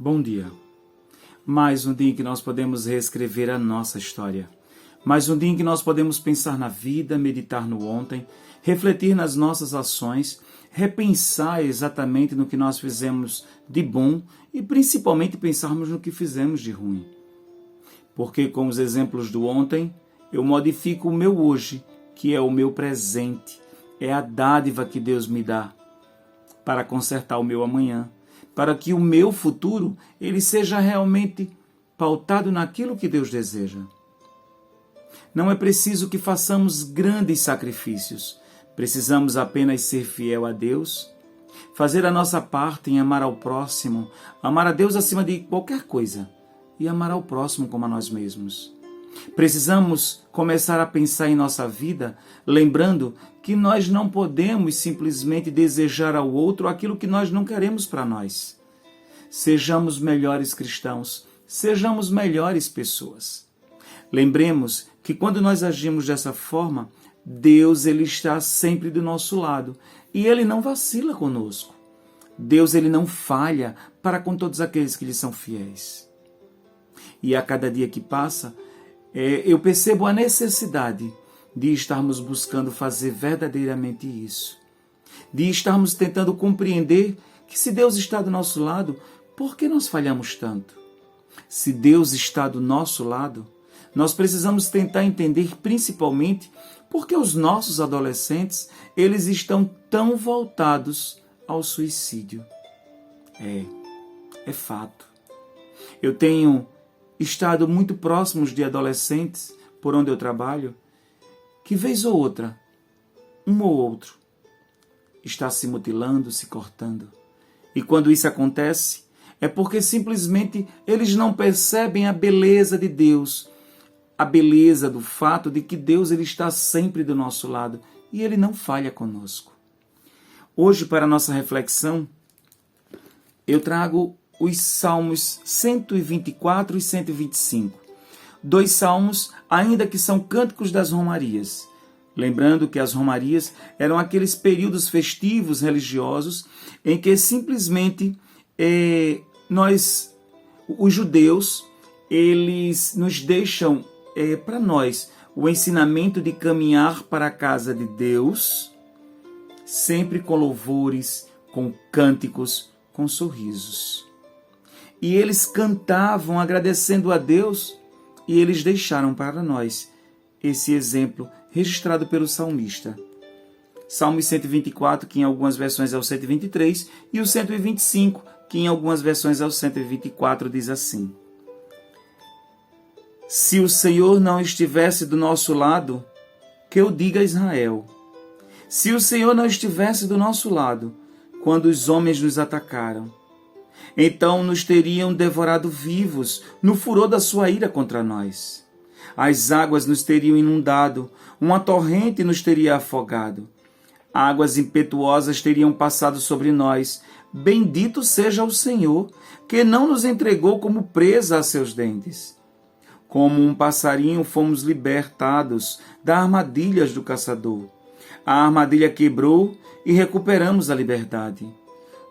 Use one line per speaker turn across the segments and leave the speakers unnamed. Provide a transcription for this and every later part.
Bom dia. Mais um dia em que nós podemos reescrever a nossa história. Mais um dia em que nós podemos pensar na vida, meditar no ontem, refletir nas nossas ações, repensar exatamente no que nós fizemos de bom e principalmente pensarmos no que fizemos de ruim. Porque com os exemplos do ontem, eu modifico o meu hoje, que é o meu presente, é a dádiva que Deus me dá para consertar o meu amanhã, para que o meu futuro ele seja realmente pautado naquilo que Deus deseja. Não é preciso que façamos grandes sacrifícios. Precisamos apenas ser fiel a Deus, fazer a nossa parte em amar ao próximo, amar a Deus acima de qualquer coisa e amar ao próximo como a nós mesmos. Precisamos começar a pensar em nossa vida, lembrando que nós não podemos simplesmente desejar ao outro aquilo que nós não queremos para nós. Sejamos melhores cristãos, sejamos melhores pessoas. Lembremos que quando nós agimos dessa forma, Deus ele está sempre do nosso lado e Ele não vacila conosco. Deus ele não falha para com todos aqueles que lhe são fiéis. E a cada dia que passa, eu percebo a necessidade de estarmos buscando fazer verdadeiramente isso. De estarmos tentando compreender que se Deus está do nosso lado, por que nós falhamos tanto? Se Deus está do nosso lado, nós precisamos tentar entender principalmente por que os nossos adolescentes eles estão tão voltados ao suicídio. É fato. Eu tenho estado muito próximos de adolescentes, por onde eu trabalho, que vez ou outra, um ou outro, está se mutilando, se cortando. E quando isso acontece, é porque simplesmente eles não percebem a beleza de Deus, a beleza do fato de que Deus ele está sempre do nosso lado e Ele não falha conosco. Hoje, para a nossa reflexão, eu trago os Salmos 124 e 125. Dois salmos, ainda que são cânticos das romarias. Lembrando que as romarias eram aqueles períodos festivos religiosos em que simplesmente os judeus, eles nos deixam para nós o ensinamento de caminhar para a casa de Deus, sempre com louvores, com cânticos, com sorrisos. E eles cantavam agradecendo a Deus e eles deixaram para nós esse exemplo registrado pelo salmista. Salmo 124, que em algumas versões é o 123, e o 125, que em algumas versões é o 124, diz assim: Se o Senhor não estivesse do nosso lado, que eu diga a Israel. Se o Senhor não estivesse do nosso lado, quando os homens nos atacaram, então nos teriam devorado vivos no furor da sua ira contra nós. As águas nos teriam inundado, uma torrente nos teria afogado. Águas impetuosas teriam passado sobre nós. Bendito seja o Senhor, que não nos entregou como presa a seus dentes. Como um passarinho fomos libertados das armadilhas do caçador. A armadilha quebrou e recuperamos a liberdade.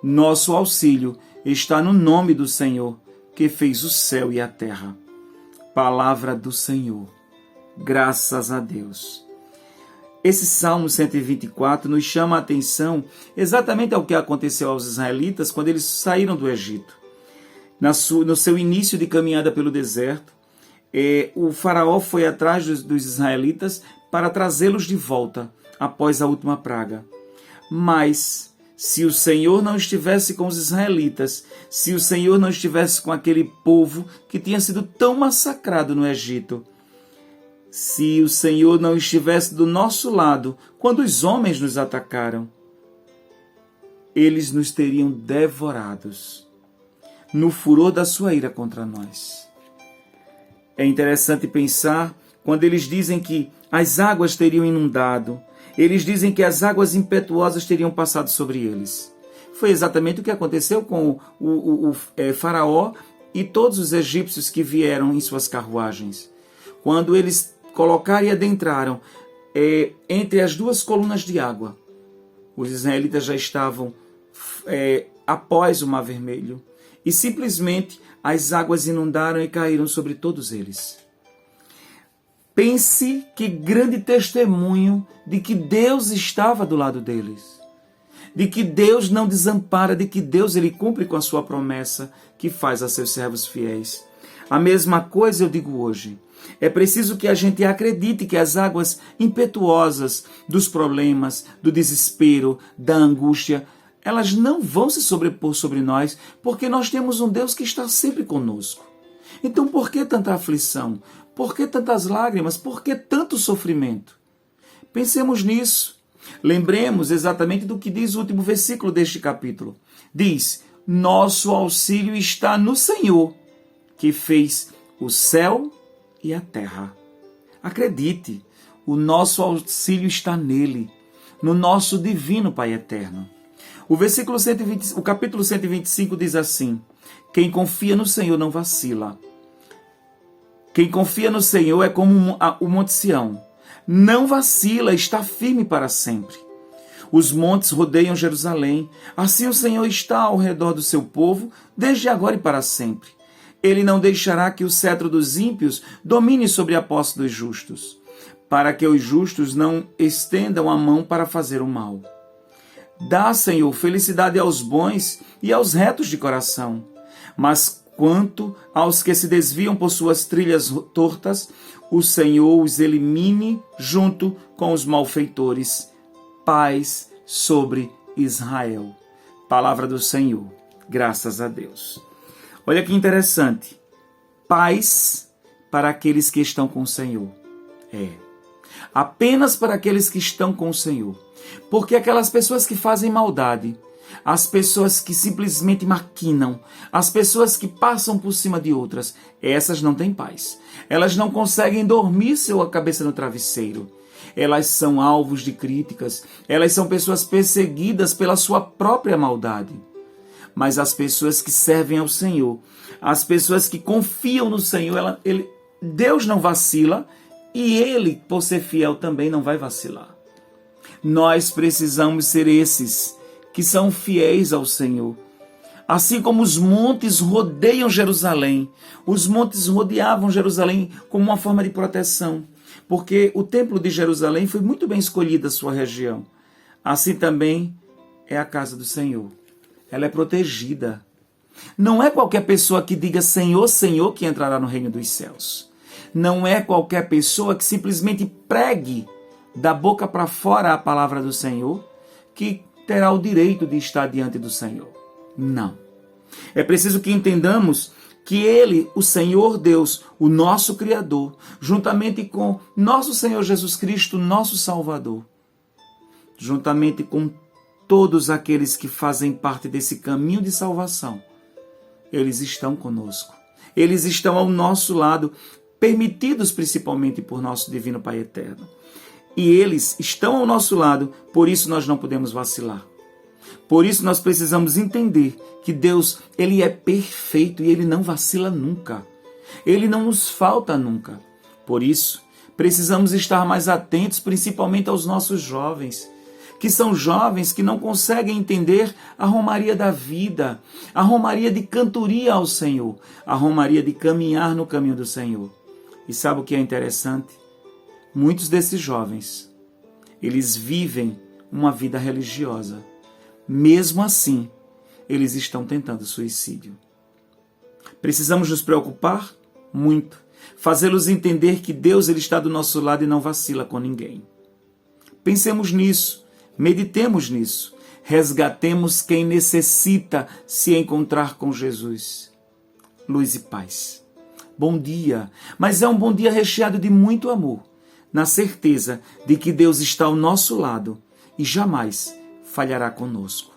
Nosso auxílio está no nome do Senhor, que fez o céu e a terra. Palavra do Senhor. Graças a Deus. Esse Salmo 124 nos chama a atenção exatamente ao que aconteceu aos israelitas quando eles saíram do Egito. No seu início de caminhada pelo deserto, o faraó foi atrás dos israelitas para trazê-los de volta após a última praga. Mas se o Senhor não estivesse com os israelitas, se o Senhor não estivesse com aquele povo que tinha sido tão massacrado no Egito, se o Senhor não estivesse do nosso lado quando os homens nos atacaram, eles nos teriam devorados no furor da sua ira contra nós. É interessante pensar quando eles dizem que as águas teriam inundado, eles dizem que as águas impetuosas teriam passado sobre eles. Foi exatamente o que aconteceu com o faraó e todos os egípcios que vieram em suas carruagens. Quando eles colocaram e adentraram entre as duas colunas de água, os israelitas já estavam após o Mar Vermelho. e simplesmente as águas inundaram e caíram sobre todos eles. Pense que grande testemunho de que Deus estava do lado deles, de que Deus não desampara, de que Deus ele cumpre com a sua promessa que faz a seus servos fiéis. A mesma coisa eu digo hoje. É preciso que a gente acredite que as águas impetuosas dos problemas, do desespero, da angústia, elas não vão se sobrepor sobre nós, porque nós temos um Deus que está sempre conosco. Então por que tanta aflição? Por que tantas lágrimas? Por que tanto sofrimento? Pensemos nisso. Lembremos exatamente do que diz o último versículo deste capítulo. Diz: nosso auxílio está no Senhor, que fez o céu e a terra. Acredite, o nosso auxílio está nele, no nosso divino Pai eterno. O capítulo 125 diz assim: quem confia no Senhor não vacila. Quem confia no Senhor é como o Monte Sião. Não vacila, está firme para sempre. Os montes rodeiam Jerusalém. Assim o Senhor está ao redor do seu povo, desde agora e para sempre. Ele não deixará que o cetro dos ímpios domine sobre a posse dos justos, para que os justos não estendam a mão para fazer o mal. Dá, Senhor, felicidade aos bons e aos retos de coração. Mas quanto aos que se desviam por suas trilhas tortas, o Senhor os elimine junto com os malfeitores. Paz sobre Israel. Palavra do Senhor. Graças a Deus. Olha que interessante. Paz para aqueles que estão com o Senhor. Apenas para aqueles que estão com o Senhor. Porque aquelas pessoas que fazem maldade, as pessoas que simplesmente maquinam, as pessoas que passam por cima de outras, essas não têm paz. Elas não conseguem dormir sua cabeça no travesseiro. Elas são alvos de críticas, elas são pessoas perseguidas pela sua própria maldade. Mas as pessoas que servem ao Senhor, as pessoas que confiam no Senhor, Deus não vacila e Ele, por ser fiel, também não vai vacilar. Nós precisamos ser esses que são fiéis ao Senhor. Assim como os montes rodeiam Jerusalém, os montes rodeavam Jerusalém como uma forma de proteção, porque o templo de Jerusalém foi muito bem escolhida a sua região. Assim também é a casa do Senhor. Ela é protegida. Não é qualquer pessoa que diga Senhor, Senhor que entrará no reino dos céus. Não é qualquer pessoa que simplesmente pregue da boca para fora a palavra do Senhor que terá o direito de estar diante do Senhor. Não. É preciso que entendamos que Ele, o Senhor Deus, o nosso Criador, juntamente com nosso Senhor Jesus Cristo, nosso Salvador, juntamente com todos aqueles que fazem parte desse caminho de salvação, eles estão conosco. Eles estão ao nosso lado, permitidos principalmente por nosso Divino Pai Eterno. E eles estão ao nosso lado, por isso nós não podemos vacilar. Por isso nós precisamos entender que Deus, Ele é perfeito e Ele não vacila nunca. Ele não nos falta nunca. Por isso, precisamos estar mais atentos, principalmente aos nossos jovens, que são jovens que não conseguem entender a romaria da vida, a romaria de cantoria ao Senhor, a romaria de caminhar no caminho do Senhor. E sabe o que é interessante? Muitos desses jovens, eles vivem uma vida religiosa. Mesmo assim, eles estão tentando suicídio. Precisamos nos preocupar muito, fazê-los entender que Deus ele está do nosso lado e não vacila com ninguém. Pensemos nisso, meditemos nisso, resgatemos quem necessita se encontrar com Jesus. Luz e paz. Bom dia, mas é um bom dia recheado de muito amor, na certeza de que Deus está ao nosso lado e jamais falhará conosco.